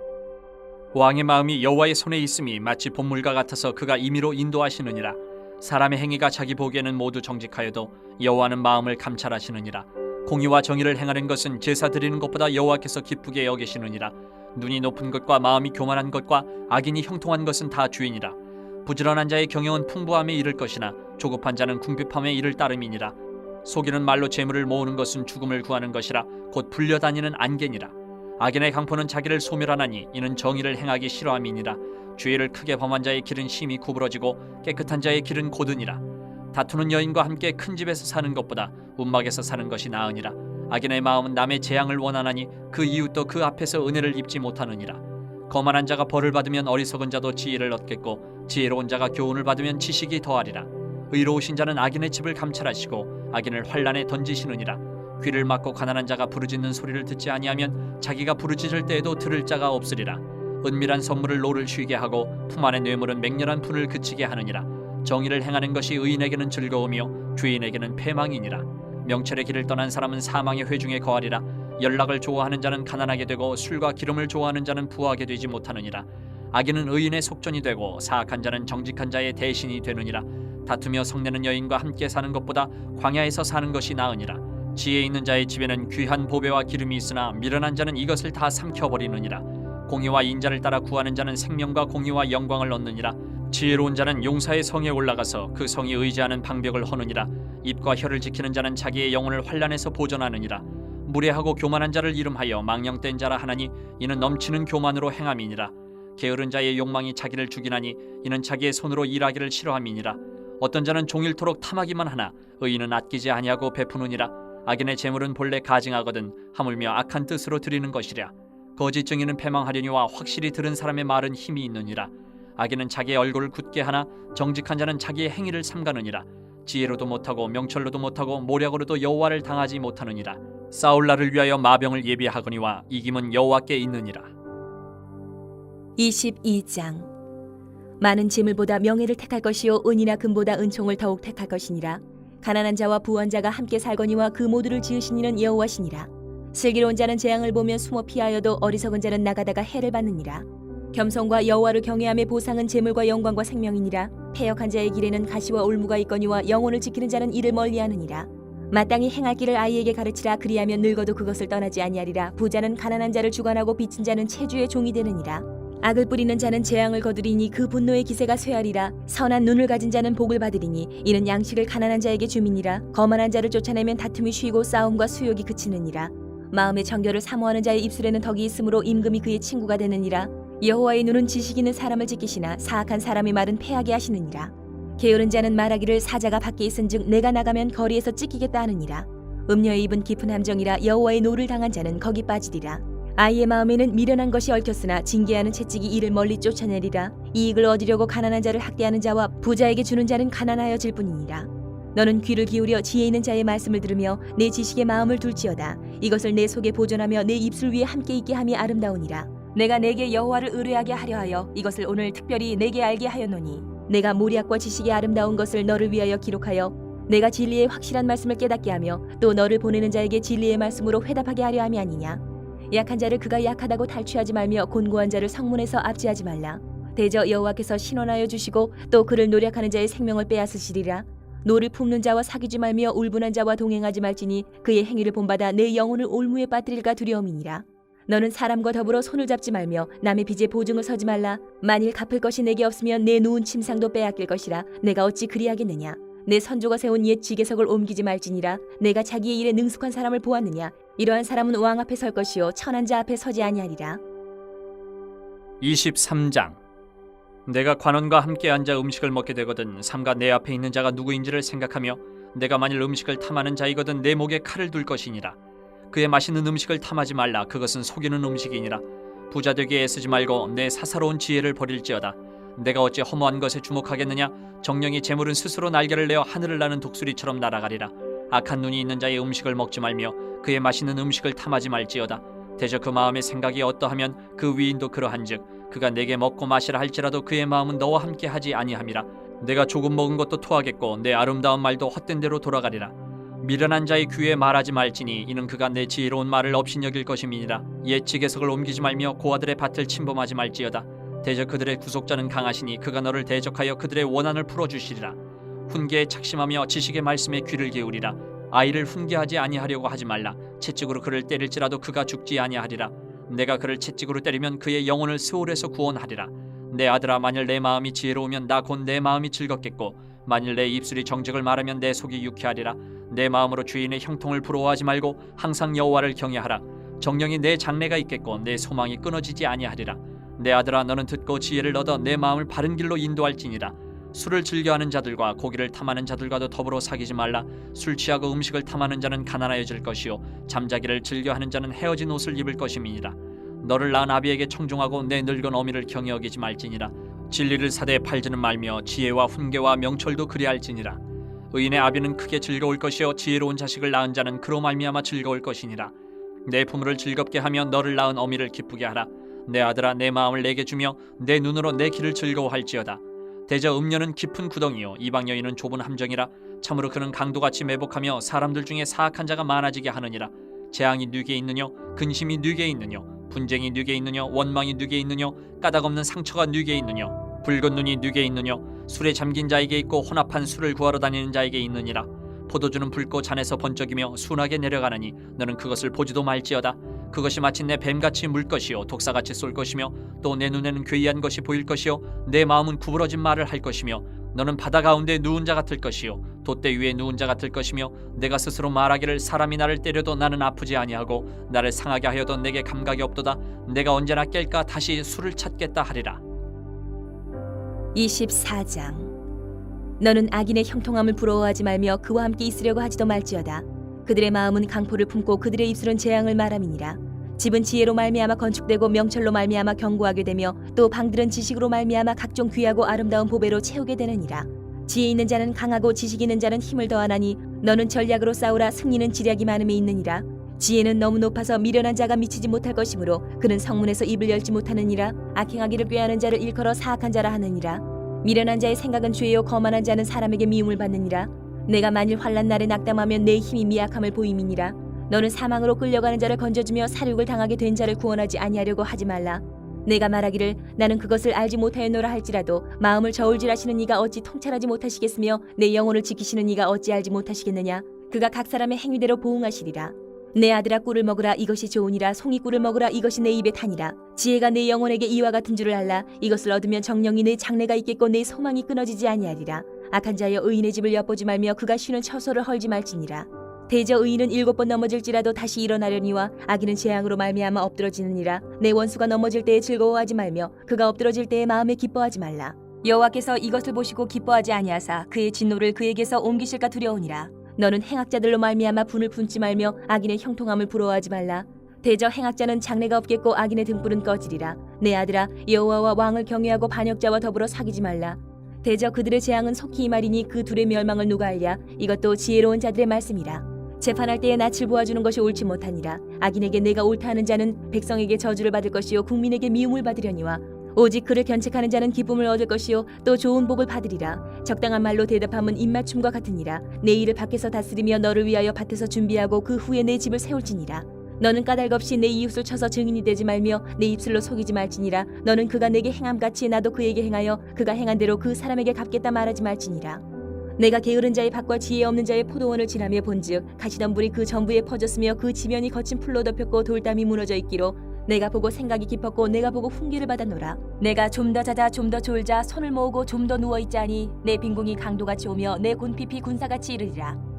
왕의 마음이 여호와의 손에 있음이 마치 봇물과 같아서 그가 임의로 인도하시느니라. 사람의 행위가 자기 보기에는 모두 정직하여도 여호와는 마음을 감찰하시느니라. 공의와 정의를 행하는 것은 제사 드리는 것보다 여호와께서 기쁘게 여기시느니라. 눈이 높은 것과 마음이 교만한 것과 악인이 형통한 것은 다 주인이라. 부지런한 자의 경영은 풍부함에 이를 것이나 조급한 자는 궁핍함에 이를 따름이니라. 속이는 말로 재물을 모으는 것은 죽음을 구하는 것이라. 곧 불려다니는 안개니라. 악인의 강포는 자기를 소멸하나니 이는 정의를 행하기 싫어함이니라. 죄를 크게 범한 자의 길은 심히 구부러지고 깨끗한 자의 길은 고드니라. 다투는 여인과 함께 큰 집에서 사는 것보다 움막에서 사는 것이 나으니라. 악인의 마음은 남의 재앙을 원하나니 그 이웃도 그 앞에서 은혜를 입지 못하느니라. 거만한 자가 벌을 받으면 어리석은 자도 지혜를 얻겠고 지혜로운 자가 교훈을 받으면 지식이 더하리라. 의로우신 자는 악인의 집을 감찰하시고 악인을 환란에 던지시느니라. 귀를 막고 가난한 자가 부르짖는 소리를 듣지 아니하면 자기가 부르짖을 때에도 들을 자가 없으리라. 은밀한 선물을 노를 쉬게 하고 품 안의 뇌물은 맹렬한 분을 그치게 하느니라. 정의를 행하는 것이 의인에게는 즐거우며 죄인에게는 패망이니라. 명철의 길을 떠난 사람은 사망의 회중에 거하리라. 연락을 좋아하는 자는 가난하게 되고 술과 기름을 좋아하는 자는 부하게 되지 못하느니라. 악인은 의인의 속전이 되고 사악한 자는 정직한 자의 대신이 되느니라. 다투며 성내는 여인과 함께 사는 것보다 광야에서 사는 것이 나으니라. 지혜 있는 자의 집에는 귀한 보배와 기름이 있으나 미련한 자는 이것을 다 삼켜버리느니라. 공의와 인자를 따라 구하는 자는 생명과 공의와 영광을 얻느니라. 지혜로운 자는 용사의 성에 올라가서 그 성이 의지하는 방벽을 허느니라. 입과 혀를 지키는 자는 자기의 영혼을 환난에서 보존하느니라. 무례하고 교만한 자를 이름하여 망령된 자라 하나니 이는 넘치는 교만으로 행함이니라. 게으른 자의 욕망이 자기를 죽이나니 이는 자기의 손으로 일하기를 싫어함이니라. 어떤 자는 종일토록 탐하기만 하나 의인은 아끼지 아니하고 베푸느니라. 악인의 재물은 본래 가증하거든 하물며 악한 뜻으로 드리는 것이랴. 거짓 증인은 패망하려니와 확실히 들은 사람의 말은 힘이 있느니라. 악인은 자기의 얼굴을 굳게 하나 정직한 자는 자기의 행위를 삼가느니라. 지혜로도 못하고 명철로도 못하고 모략으로도 여호와를 당하지 못하느니라. 싸울 날을 위하여 마병을 예비하거니와 이김은 여호와께 있느니라.
22장. 많은 재물보다 명예를 택할 것이요 은이나 금보다 은총을 더욱 택할 것이니라. 가난한 자와 부한 자가 함께 살거니와 그 모두를 지으신 이는 여호와시니라. 슬기로운 자는 재앙을 보면 숨어 피하여도 어리석은 자는 나가다가 해를 받느니라. 겸손과 여호와를 경외함의 보상은 재물과 영광과 생명이니라. 패역한 자의 길에는 가시와 올무가 있거니와 영혼을 지키는 자는 이를 멀리하느니라. 마땅히 행할 길을 아이에게 가르치라. 그리하면 늙어도 그것을 떠나지 아니하리라. 부자는 가난한 자를 주관하고 빚진 자는 체주의 종이 되느니라. 악을 뿌리는 자는 재앙을 거두리니 그 분노의 기세가 쇠하리라. 선한 눈을 가진 자는 복을 받으리니 이는 양식을 가난한 자에게 줌이니라. 거만한 자를 쫓아내면 다툼이 쉬고 싸움과 수욕이 그치느니라. 마음의 정결을 사모하는 자의 입술에는 덕이 있으므로 임금이 그의 친구가 되느니라. 여호와의 눈은 지식 있는 사람을 지키시나 사악한 사람의 말은 패하게 하시느니라. 게으른 자는 말하기를 사자가 밖에 있은즉 내가 나가면 거리에서 찢기겠다 하느니라. 음녀의 입은 깊은 함정이라. 여호와의 노를 당한 자는 거기 빠지리라. 아이의 마음에는 미련한 것이 얽혔으나 징계하는 채찍이 이를 멀리 쫓아내리라. 이익을 얻으려고 가난한 자를 학대하는 자와 부자에게 주는 자는 가난하여질 뿐이니라. 너는 귀를 기울여 지혜 있는 자의 말씀을 들으며 내 지식의 마음을 둘지어다. 이것을 내 속에 보존하며 내 입술 위에 함께 있게 함이 아름다우니라. 내가 내게 여호와를 의뢰하게 하려 하여 이것을 오늘 특별히 내게 알게 하였노니 내가 모략과 지식의 아름다운 것을 너를 위하여 기록하여 내가 진리의 확실한 말씀을 깨닫게 하며 또 너를 보내는 자에게 진리의 말씀으로 회답하게 하려 함이 아니냐. 약한 자를 그가 약하다고 탈취하지 말며 곤고한 자를 성문에서 압제하지 말라. 대저 여호와께서 신원하여 주시고 또 그를 노력하는 자의 생명을 빼앗으시리라. 노를 품는 자와 사귀지 말며 울분한 자와 동행하지 말지니 그의 행위를 본받아 내 영혼을 올무에 빠뜨릴까 두려움이니라. 너는 사람과 더불어 손을 잡지 말며 남의 빚에 보증을 서지 말라. 만일 갚을 것이 내게 없으면 내 누운 침상도 빼앗길 것이라. 내가 어찌 그리하겠느냐. 내 선조가 세운 옛 지계석을 옮기지 말지니라. 내가 자기의 일에 능숙한 사람을 보았느냐. 이러한 사람은 왕 앞에 설 것이요 천한 자 앞에 서지 아니하리라.
23장. 내가 관원과 함께 앉아 음식을 먹게 되거든 삼가 내 앞에 있는 자가 누구인지를 생각하며 내가 만일 음식을 탐하는 자이거든 내 목에 칼을 둘 것이니라. 그의 맛있는 음식을 탐하지 말라. 그것은 속이는 음식이니라. 부자 되기에 애쓰지 말고 내 사사로운 지혜를 버릴지어다. 내가 어찌 허무한 것에 주목하겠느냐. 정령이 재물은 스스로 날개를 내어 하늘을 나는 독수리처럼 날아가리라. 악한 눈이 있는 자의 음식을 먹지 말며 그의 맛있는 음식을 탐하지 말지어다. 대저 그 마음의 생각이 어떠하면 그 위인도 그러한즉 그가 내게 먹고 마시라 할지라도 그의 마음은 너와 함께 하지 아니함이라. 내가 조금 먹은 것도 토하겠고 내 아름다운 말도 헛된 대로 돌아가리라. 미련한 자의 귀에 말하지 말지니 이는 그가 내 지혜로운 말을 업신여길 것임이니라. 옛 지계석을 옮기지 말며 고아들의 밭을 침범하지 말지어다. 대저 그들의 구속자는 강하시니 그가 너를 대적하여 그들의 원한을 풀어주시리라. 훈계에 착심하며 지식의 말씀에 귀를 기울이라. 아이를 훈계하지 아니하려고 하지 말라. 채찍으로 그를 때릴지라도 그가 죽지 아니하리라. 내가 그를 채찍으로 때리면 그의 영혼을 스올에서 구원하리라. 내 아들아, 만일 내 마음이 지혜로우면 나 곧 내 마음이 즐겁겠고 만일 내 입술이 정직을 말하면 내 속이 유쾌하리라. 내 마음으로 주인의 형통을 부러워하지 말고 항상 여호와를 경외하라. 정령이 내 장래가 있겠고 내 소망이 끊어지지 아니하리라. 내 아들아, 너는 듣고 지혜를 얻어 내 마음을 바른 길로 인도할지니라. 술을 즐겨하는 자들과 고기를 탐하는 자들과도 더불어 사귀지 말라. 술 취하고 음식을 탐하는 자는 가난하여질 것이요 잠자기를 즐겨하는 자는 헤어진 옷을 입을 것임이니라. 너를 낳은 아비에게 청종하고 내 늙은 어미를 경히 여기지 말지니라. 진리를 사대에 팔지는 말며 지혜와 훈계와 명철도 그리할지니라. 의인의 아비는 크게 즐거울 것이요 지혜로운 자식을 낳은 자는 그로 말미암아 즐거울 것이니라. 내 부모를 즐겁게 하며 너를 낳은 어미를 기쁘게 하라. 내 아들아, 내 마음을 내게 주며 내 눈으로 내 길을 즐거워할지어다. 대저 음녀는 깊은 구덩이요 이방 여인은 좁은 함정이라. 참으로 그는 강도같이 매복하며 사람들 중에 사악한 자가 많아지게 하느니라. 재앙이 네게 있느냐? 근심이 네게 있느냐? 분쟁이 네게 있느냐? 원망이 네게 있느냐? 까닭없는 상처가 네게 있느냐? 붉은 눈이 네게 있느냐? 술에 잠긴 자에게 있고 혼합한 술을 구하러 다니는 자에게 있느니라. 포도주는 붉고 잔에서 번쩍이며 순하게 내려가느니 너는 그것을 보지도 말지어다. 그것이 마치 내 뱀같이 물 것이요 독사같이 쏠 것이며 또 내 눈에는 괴이한 것이 보일 것이요 내 마음은 구부러진 말을 할 것이며 너는 바다 가운데 누운 자 같을 것이요 돛대 위에 누운 자 같을 것이며 내가 스스로 말하기를 사람이 나를 때려도 나는 아프지 아니하고 나를 상하게 하여도 내게 감각이 없도다. 내가 언제나 깰까 다시 술을 찾겠다 하리라.
24장. 너는 악인의 형통함을 부러워하지 말며 그와 함께 있으려고 하지도 말지어다. 그들의 마음은 강포를 품고 그들의 입술은 재앙을 말함이니라. 집은 지혜로 말미암아 건축되고 명철로 말미암아 견고하게 되며 또 방들은 지식으로 말미암아 각종 귀하고 아름다운 보배로 채우게 되느니라. 지혜 있는 자는 강하고 지식 있는 자는 힘을 더하나니 너는 전략으로 싸우라. 승리는 지략이 많음에 있느니라. 지혜는 너무 높아서 미련한 자가 미치지 못할 것이므로 그는 성문에서 입을 열지 못하느니라. 악행하기를 꾀하는 자를 일컬어 사악한 자라 하느니라. 미련한 자의 생각은 죄요 거만한 자는 사람에게 미움을 받느니라. 내가 만일 환난 날에 낙담하면 내 힘이 미약함을 보임이니라. 너는 사망으로 끌려가는 자를 건져주며 살육을 당하게 된 자를 구원하지 아니하려고 하지 말라. 내가 말하기를 나는 그것을 알지 못하였노라 할지라도 마음을 저울질하시는 이가 어찌 통찰하지 못하시겠으며 내 영혼을 지키시는 이가 어찌 알지 못하시겠느냐. 그가 각 사람의 행위대로 보응하시리라. 내 아들아 꿀을 먹으라. 이것이 좋으니라. 송이 꿀을 먹으라. 이것이 내 입에 타니라. 지혜가 내 영혼에게 이와 같은 줄을 알라. 이것을 얻으면 정령이 내 장래가 있겠고 내 소망이 끊어지지 아니하리라. 악한 자여 의인의 집을 엿보지 말며 그가 쉬는 처소를 헐지 말지니라. 대저 의인은 7번 넘어질지라도 다시 일어나려니와 악인은 재앙으로 말미암아 엎드러지느니라. 내 원수가 넘어질 때에 즐거워하지 말며 그가 엎드러질 때에 마음에 기뻐하지 말라. 여호와께서 이것을 보시고 기뻐하지 아니하사 그의 진노를 그에게서 옮기실까 두려우니라. 너는 행악자들로 말미암아 분을 품지 말며 악인의 형통함을 부러워하지 말라. 대저 행악자는 장래가 없겠고 악인의 등불은 꺼지리라. 내 아들아 여호와와 왕을 경외하고 반역자와 더불어 사귀지 말라. 대저 그들의 재앙은 속히 임하리니 그 둘의 멸망을 누가 알랴. 이것도 지혜로운 자들의 말씀이라. 재판할 때에 낯을 보아주는 것이 옳지 못하니라. 악인에게 내가 옳다 하는 자는 백성에게 저주를 받을 것이요 국민에게 미움을 받으려니와 오직 그를 견책하는 자는 기쁨을 얻을 것이요 또 좋은 복을 받으리라. 적당한 말로 대답함은 입맞춤과 같으니라. 내 일을 밖에서 다스리며 너를 위하여 밭에서 준비하고 그 후에 내 집을 세울지니라. 너는 까닭 없이 내 이웃을 쳐서 증인이 되지 말며 내 입술로 속이지 말지니라. 너는 그가 내게 행함같이 나도 그에게 행하여 그가 행한 대로 그 사람에게 갚겠다 말하지 말지니라. 내가 게으른 자의 밭과 지혜 없는 자의 포도원을 지나며 본즉 가시덤불이 그 전부에 퍼졌으며 그 지면이 거친 풀로 덮였고 돌담이 무너져 있기로 내가 보고 생각이 깊었고 내가 보고 훈계를 받았노라. 내가 좀 더 자자 좀 더 졸자 손을 모으고 좀 더 누워있자니 내 빈궁이 강도같이 오며 내 곤핍이 군사같이 이르리라.